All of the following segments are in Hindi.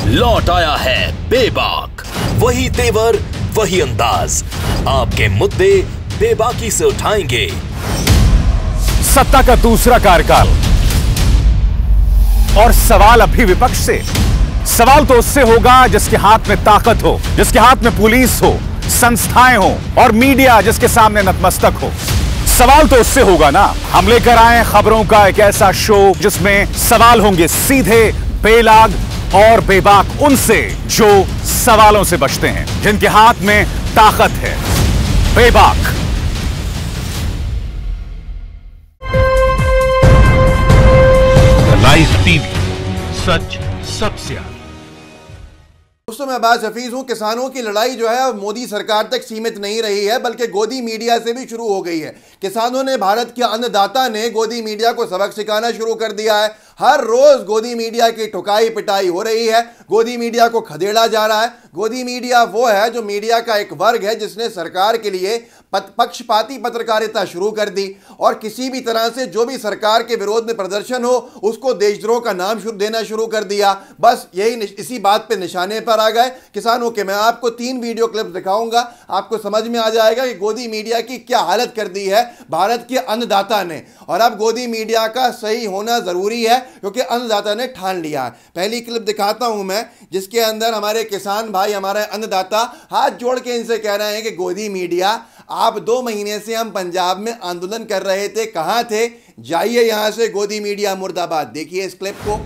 लौट आया है बेबाक। वही तेवर, वही अंदाज, आपके मुद्दे बेबाकी से उठाएंगे। सत्ता का दूसरा कार्यकाल और सवाल अभी विपक्ष से। सवाल तो उससे होगा जिसके हाथ में ताकत हो, जिसके हाथ में पुलिस हो, संस्थाएं हो और मीडिया जिसके सामने नतमस्तक हो। सवाल तो उससे होगा ना। हम लेकर आए खबरों का एक ऐसा शो जिसमें सवाल होंगे सीधे, बेलाग और बेबाक उनसे जो सवालों से बचते हैं, जिनके हाथ में ताकत है। बेबाक। लाइव टीवी, सच सबसे आगे। दोस्तों, मैं अब्बास हफीज हूं। किसानों की लड़ाई जो है मोदी सरकार तक सीमित नहीं रही है, बल्कि गोदी मीडिया से भी शुरू हो गई है। किसानों ने, भारत के अन्नदाता ने गोदी मीडिया को सबक सिखाना शुरू कर दिया है। हर रोज गोदी मीडिया की ठुकाई पिटाई हो रही है, गोदी मीडिया को खदेड़ा जा रहा है। गोदी मीडिया वो है जो मीडिया का एक वर्ग है जिसने सरकार के लिए पक्षपाती पत्रकारिता शुरू कर दी और किसी भी तरह से जो भी सरकार के विरोध में प्रदर्शन हो उसको देशद्रोह का नाम देना शुरू कर दिया। बस यही इसी बात पे निशाने पर आ गए किसानों के। मैं आपको 3 वीडियो क्लिप दिखाऊंगा, आपको समझ में आ जाएगा कि गोदी मीडिया की क्या हालत कर दी है भारत के अन्नदाता ने। और अब गोदी मीडिया का सही होना जरूरी है क्योंकि अन्नदाता ने ठान लिया है। पहली क्लिप दिखाता हूं मैं, जिसके अंदर हमारे किसान भाई, हमारे अन्नदाता हाथ जोड़ के इनसे कह रहे हैं कि गोदी मीडिया, आप 2 महीने से हम पंजाब में आंदोलन कर रहे थे, कहां थे? जाइए यहां से। गोदी मीडिया मुर्दाबाद। देखिए इस क्लिप को।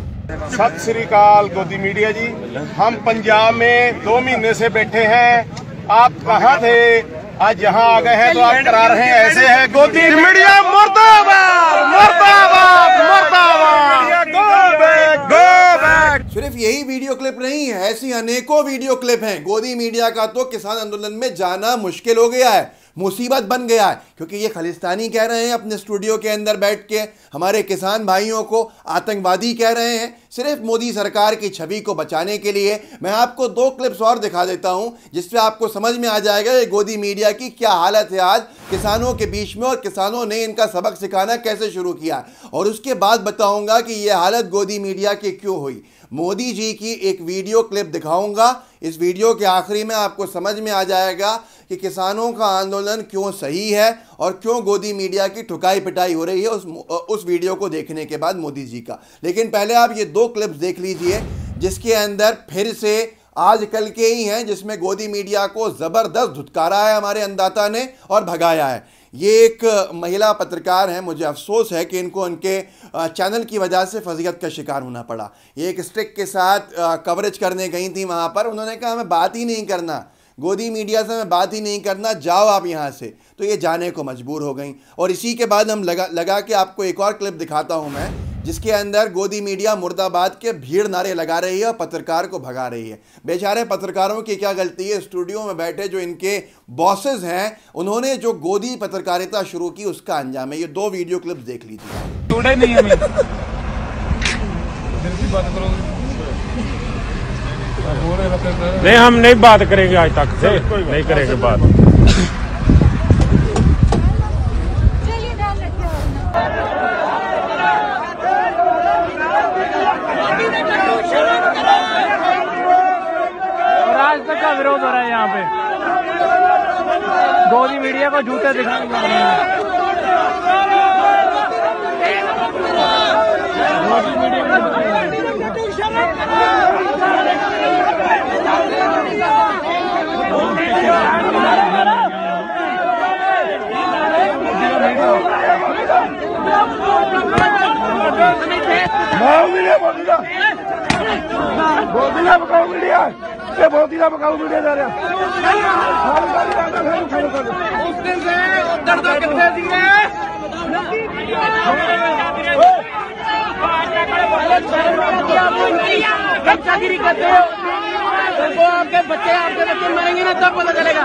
सत श्री अकाल गोदी मीडिया जी, हम पंजाब में 2 महीने से बैठे हैं। आप कहां थे? आज यहाँ आ गए हैं तो आप करा रहे हैं ऐसे है। गोदी मीडिया मुर्दाबाद, मुर्दाबाद, मुर्दाबाद। Go back, go back. सिर्फ यही वीडियो क्लिप नहीं है, ऐसी अनेकों वीडियो क्लिप हैं। गोदी मीडिया का तो किसान आंदोलन में जाना मुश्किल हो गया है, मुसीबत बन गया है, क्योंकि ये खालिस्तानी कह रहे हैं अपने स्टूडियो के अंदर बैठ के, हमारे किसान भाइयों को आतंकवादी कह रहे हैं, सिर्फ मोदी सरकार की छवि को बचाने के लिए। मैं आपको 2 क्लिप्स और दिखा देता हूं जिससे आपको समझ में आ जाएगा ये गोदी मीडिया की क्या हालत है आज किसानों के बीच में और किसानों ने इनका सबक सिखाना कैसे शुरू किया। और उसके बाद बताऊंगा कि यह हालत गोदी मीडिया की क्यों हुई। मोदी जी की एक वीडियो क्लिप दिखाऊंगा। इस वीडियो के आखिरी में आपको समझ में आ जाएगा कि किसानों का आंदोलन क्यों सही है और क्यों गोदी मीडिया की ठुकाई पिटाई हो रही है उस वीडियो को देखने के बाद मोदी जी का। लेकिन पहले आप ये 2 क्लिप्स देख लीजिए जिसके अंदर फिर से आज कल के ही हैं, जिसमें गोदी मीडिया को ज़बरदस्त धुतकारा है हमारे अन्नदाता ने और भगाया है। ये एक महिला पत्रकार हैं, मुझे अफसोस है कि इनको उनके चैनल की वजह से फजीहत का शिकार होना पड़ा। ये एक स्टिक के साथ कवरेज करने गई थी वहाँ पर, उन्होंने कहा हमें बात ही नहीं करना, गोदी मीडिया से हमें बात ही नहीं करना, जाओ आप यहाँ से। तो ये जाने को मजबूर हो गई। और इसी के बाद हम लगा के आपको एक और क्लिप दिखाता हूँ मैं, जिसके अंदर गोदी मीडिया मुर्दाबाद के भीड़ नारे लगा रही है और पत्रकार को भगा रही है। बेचारे पत्रकारों की क्या गलती है? स्टूडियो में बैठे जो इनके बॉसेस हैं उन्होंने जो गोदी पत्रकारिता शुरू की उसका अंजाम है। ये 2 वीडियो क्लिप्स देख लीजिए। नहीं, हम नहीं बात करेंगे, आज तक से नहीं करेंगे बात। आज तक का विरोध हो रहा है यहाँ पे, गोदी मीडिया को जूते दिखाने जा रहे हैं। गोदी मीडिया बकाऊ मीडिया जा रहा करते हो, आपके बच्चे मरेंगे ना तब पता चलेगा।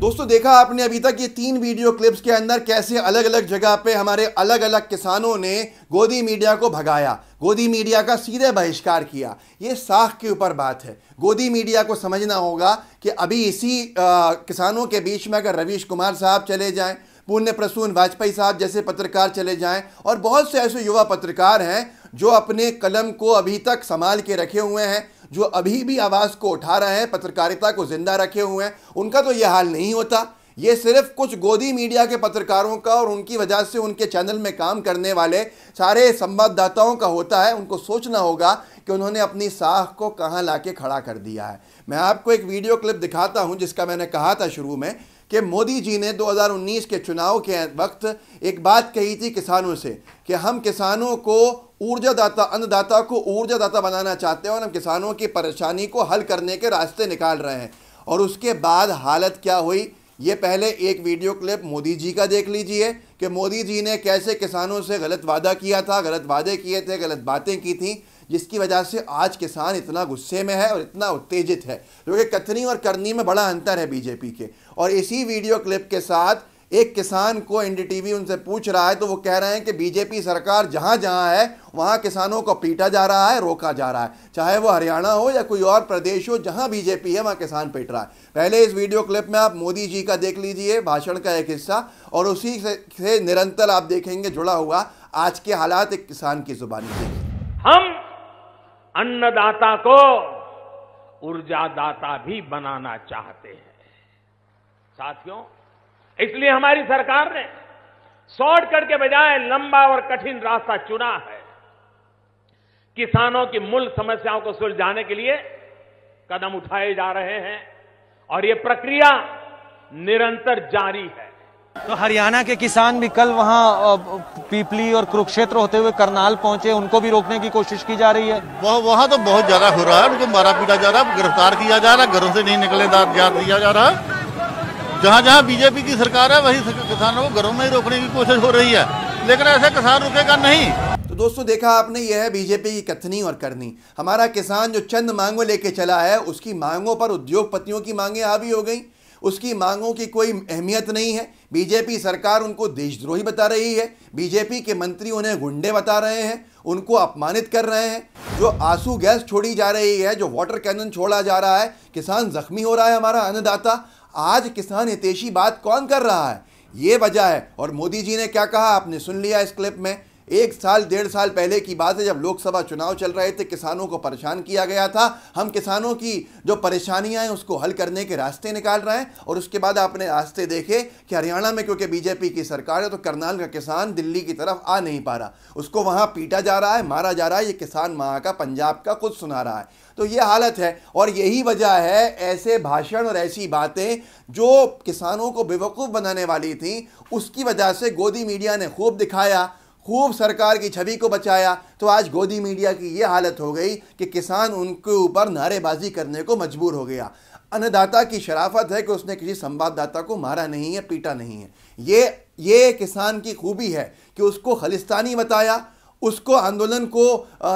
दोस्तों, देखा आपने अभी तक ये 3 वीडियो क्लिप्स के अंदर कैसे अलग अलग जगह पे हमारे अलग अलग किसानों ने गोदी मीडिया को भगाया, गोदी मीडिया का सीधे बहिष्कार किया। ये साख के ऊपर बात है। गोदी मीडिया को समझना होगा कि अभी इसी किसानों के बीच में अगर रवीश कुमार साहब चले जाएं, पुण्य प्रसून वाजपेयी साहब जैसे पत्रकार चले जाएं और बहुत से ऐसे युवा पत्रकार हैं जो अपने कलम को अभी तक संभाल के रखे हुए हैं, जो अभी भी आवाज़ को उठा रहे हैं, पत्रकारिता को जिंदा रखे हुए हैं, उनका तो यह हाल नहीं होता। ये सिर्फ कुछ गोदी मीडिया के पत्रकारों का और उनकी वजह से उनके चैनल में काम करने वाले सारे संवाददाताओं का होता है। उनको सोचना होगा कि उन्होंने अपनी साख को कहाँ लाके खड़ा कर दिया है। मैं आपको एक वीडियो क्लिप दिखाता हूं जिसका मैंने कहा था शुरू में कि मोदी जी ने 2019 के चुनाव के वक्त एक बात कही थी किसानों से कि हम किसानों को ऊर्जादाता, अन्नदाता को ऊर्जादाता बनाना चाहते हैं और हम किसानों की परेशानी को हल करने के रास्ते निकाल रहे हैं। और उसके बाद हालत क्या हुई, ये पहले एक वीडियो क्लिप मोदी जी का देख लीजिए कि मोदी जी ने कैसे किसानों से गलत वादा किया था, गलत वादे किए थे, गलत बातें की थी, जिसकी वजह से आज किसान इतना गुस्से में है और इतना उत्तेजित है। क्योंकि कथनी और करनी में बड़ा अंतर है बीजेपी के। और इसी वीडियो क्लिप के साथ एक किसान को एनडीटीवी उनसे पूछ रहा है तो वो कह रहे हैं कि बीजेपी सरकार जहां जहां है वहां किसानों को पीटा जा रहा है, रोका जा रहा है, चाहे वो हरियाणा हो या कोई और प्रदेश हो, जहां बीजेपी है वहां किसान पीट रहा है। पहले इस वीडियो क्लिप में आप मोदी जी का देख लीजिए, भाषण का एक हिस्सा, और उसी से निरंतर आप देखेंगे जुड़ा हुआ आज के हालात एक किसान की जुबानी देखिए। हम अन्नदाता को ऊर्जादाता भी बनाना चाहते हैं साथियों। इसलिए हमारी सरकार ने शॉर्टकट के बजाय लंबा और कठिन रास्ता चुना है। किसानों की मूल समस्याओं को सुलझाने के लिए कदम उठाए जा रहे हैं और ये प्रक्रिया निरंतर जारी है। तो हरियाणा के किसान भी कल वहां पीपली और कुरुक्षेत्र होते हुए करनाल पहुंचे, उनको भी रोकने की कोशिश की जा रही है। वहां तो बहुत ज्यादा हो रहा है, उनको मारा पीटा जा रहा है, गिरफ्तार किया जा रहा है, घरों से नहीं निकले दिया जा रहा है। जहां जहां बीजेपी की सरकार है वही किसानों को घरों में ही रोकने की कोशिश हो रही है, लेकिन ऐसे किसान रुकेगा नहीं। तो दोस्तों देखा आपने, यह है बीजेपी की कथनी और करनी। हमारा किसान जो चंद मांगों लेके चला है, उसकी मांगों पर उद्योगपतियों की मांगें हावी हो गई, उसकी मांगों की कोई अहमियत नहीं है। बीजेपी सरकार उनको देशद्रोही बता रही है, बीजेपी के मंत्री उन्हें गुंडे बता रहे हैं, उनको अपमानित कर रहे हैं। जो आंसू गैस छोड़ी जा रही है, जो वाटर कैनन छोड़ा जा रहा है, किसान जख्मी हो रहा है, हमारा अन्नदाता। आज किसान हितैषी बात कौन कर रहा है, ये वजह है। और मोदी जी ने क्या कहा आपने सुन लिया इस क्लिप में। 1 साल 1.5 साल पहले की बात है, जब लोकसभा चुनाव चल रहे थे, किसानों को परेशान किया गया था। हम किसानों की जो परेशानियां हैं उसको हल करने के रास्ते निकाल रहे हैं। और उसके बाद आपने रास्ते देखे कि हरियाणा में क्योंकि बीजेपी की सरकार है तो करनाल का किसान दिल्ली की तरफ आ नहीं पा रहा, उसको वहां पीटा जा रहा है, मारा जा रहा है। ये किसान वहां का पंजाब का खुद सुना रहा है। तो ये हालत है और यही वजह है ऐसे भाषण और ऐसी बातें जो किसानों को बेवकूफ़ बनाने वाली थी, उसकी वजह से गोदी मीडिया ने खूब दिखाया, खूब सरकार की छवि को बचाया। तो आज गोदी मीडिया की ये हालत हो गई कि किसान उनके ऊपर नारेबाजी करने को मजबूर हो गया। अन्नदाता की शराफत है कि उसने किसी संवाददाता को मारा नहीं है, पीटा नहीं है। ये किसान की खूबी है कि उसको खालिस्तानी बताया, उसको आंदोलन को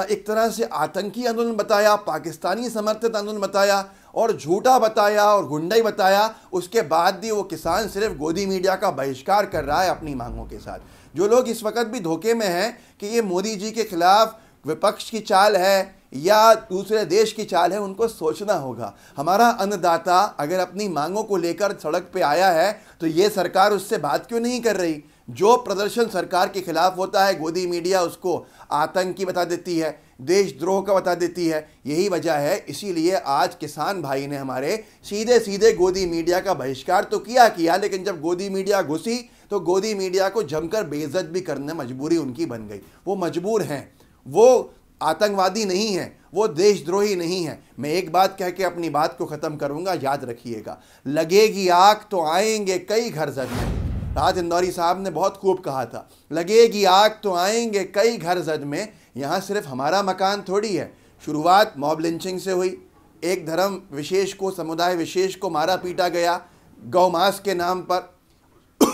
एक तरह से आतंकी आंदोलन बताया, पाकिस्तानी समर्थित आंदोलन बताया और झूठा बताया और गुंडाई बताया। उसके बाद भी वो किसान सिर्फ गोदी मीडिया का बहिष्कार कर रहा है अपनी मांगों के साथ। जो लोग इस वक्त भी धोखे में हैं कि ये मोदी जी के खिलाफ विपक्ष की चाल है या दूसरे देश की चाल है, उनको सोचना होगा। हमारा अन्नदाता अगर अपनी मांगों को लेकर सड़क पे आया है तो ये सरकार उससे बात क्यों नहीं कर रही। जो प्रदर्शन सरकार के खिलाफ होता है, गोदी मीडिया उसको आतंकी बता देती है, देशद्रोह का बता देती है। यही वजह है, इसीलिए आज किसान भाई ने हमारे सीधे सीधे गोदी मीडिया का बहिष्कार तो किया, लेकिन जब गोदी मीडिया घुसी तो गोदी मीडिया को जमकर बेइज्जत भी करने मजबूरी उनकी बन गई। वो मजबूर हैं, वो आतंकवादी नहीं है, वो देशद्रोही नहीं है। मैं एक बात कह के अपनी बात को ख़त्म करूंगा, याद रखिएगा, लगेगी आग तो आएंगे कई घर जद में। राहत इंदौरी साहब ने बहुत खूब कहा था, लगेगी आग तो आएंगे कई घर जद में। यहाँ सिर्फ हमारा मकान थोड़ी है। शुरुआत मॉब लिंचिंग से हुई, एक धर्म विशेष को, समुदाय विशेष को मारा पीटा गया गौ मास के नाम पर।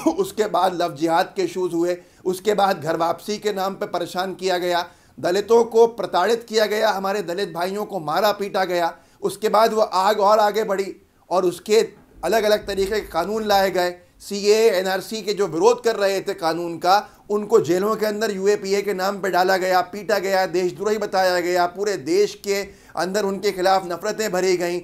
उसके बाद लव जिहाद के इशूज़ हुए, उसके बाद घर वापसी के नाम पर परेशान किया गया, दलितों को प्रताड़ित किया गया, हमारे दलित भाइयों को मारा पीटा गया। उसके बाद वो आग और आगे बढ़ी और उसके अलग अलग तरीके के कानून लाए गए। सीए एनआरसी के जो विरोध कर रहे थे कानून का, उनको जेलों के अंदर यूएपीए के नाम पे डाला गया, पीटा गया, देशद्रोही बताया गया, पूरे देश के अंदर उनके खिलाफ नफरतें भरी गईं।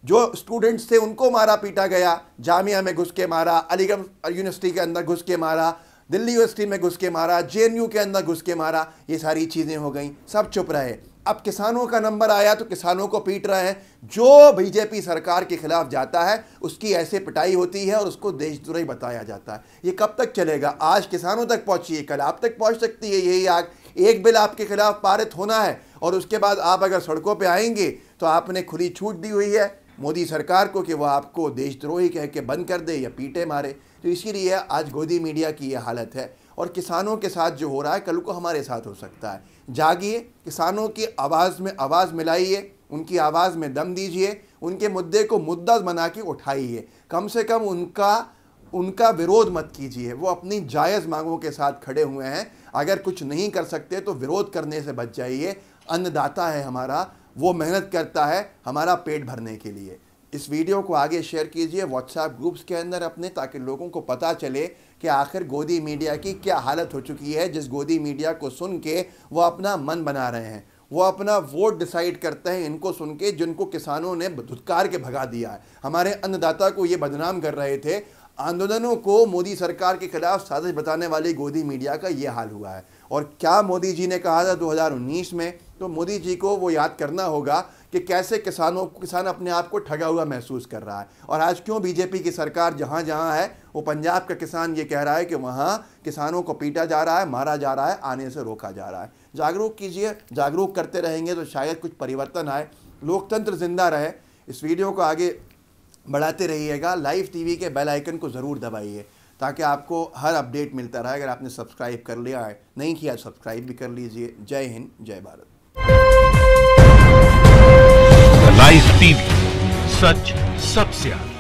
जो स्टूडेंट्स थे उनको मारा पीटा गया, जामिया में घुस के मारा, अलीगढ़ यूनिवर्सिटी के अंदर घुस के मारा, दिल्ली यूनिवर्सिटी में घुस के मारा, जेएनयू के अंदर घुस के मारा, ये सारी चीज़ें हो गई, सब चुप रहे। अब किसानों का नंबर आया तो किसानों को पीट रहे हैं। जो बीजेपी सरकार के खिलाफ जाता है उसकी ऐसे पिटाई होती है और उसको देशद्रोही बताया जाता है। ये कब तक चलेगा? आज किसानों तक पहुंची है, कल आप तक पहुंच सकती है यही आग। एक बिल आपके खिलाफ पारित होना है और उसके बाद आप अगर सड़कों पे आएंगे तो आपने खुली छूट दी हुई है मोदी सरकार को कि वह आपको देशद्रोही कह के बंद कर दे या पीटे मारे। तो इसीलिए आज गोदी मीडिया की ये हालत है और किसानों के साथ जो हो रहा है कल को हमारे साथ हो सकता है। जागिए, किसानों की आवाज़ में आवाज़ मिलाइए, उनकी आवाज़ में दम दीजिए, उनके मुद्दे को मुद्दा बना के उठाइए। कम से कम उनका विरोध मत कीजिए। वो अपनी जायज़ मांगों के साथ खड़े हुए हैं। अगर कुछ नहीं कर सकते तो विरोध करने से बच जाइए। अन्नदाता है हमारा, वो मेहनत करता है हमारा पेट भरने के लिए। इस वीडियो को आगे शेयर कीजिए व्हाट्सएप ग्रुप्स के अंदर अपने, ताकि लोगों को पता चले कि आखिर गोदी मीडिया की क्या हालत हो चुकी है, जिस गोदी मीडिया को सुन के वो अपना मन बना रहे हैं, वो अपना वोट डिसाइड करते हैं इनको सुन के, जिनको किसानों ने धुतकार के भगा दिया है। हमारे अन्नदाता को ये बदनाम कर रहे थे। आंदोलनों को मोदी सरकार के खिलाफ साजिश बताने वाली गोदी मीडिया का ये हाल हुआ है। और क्या मोदी जी ने कहा था 2019 में, तो मोदी जी को वो याद करना होगा कि कैसे किसान अपने आप को ठगा हुआ महसूस कर रहा है। और आज क्यों बीजेपी की सरकार जहाँ जहाँ है वो पंजाब का किसान ये कह रहा है कि वहाँ किसानों को पीटा जा रहा है, मारा जा रहा है, आने से रोका जा रहा है। जागरूक कीजिए, जागरूक करते रहेंगे तो शायद कुछ परिवर्तन आए, लोकतंत्र जिंदा रहे। इस वीडियो को आगे बढ़ाते रहिएगा। लाइव टीवी के बेल आइकन को ज़रूर दबाइए ताकि आपको हर अपडेट मिलता रहे। अगर आपने सब्सक्राइब कर लिया है, नहीं किया सब्सक्राइब भी कर लीजिए। जय हिंद, जय भारत। लाइव टीवी, सच सबसे आगे।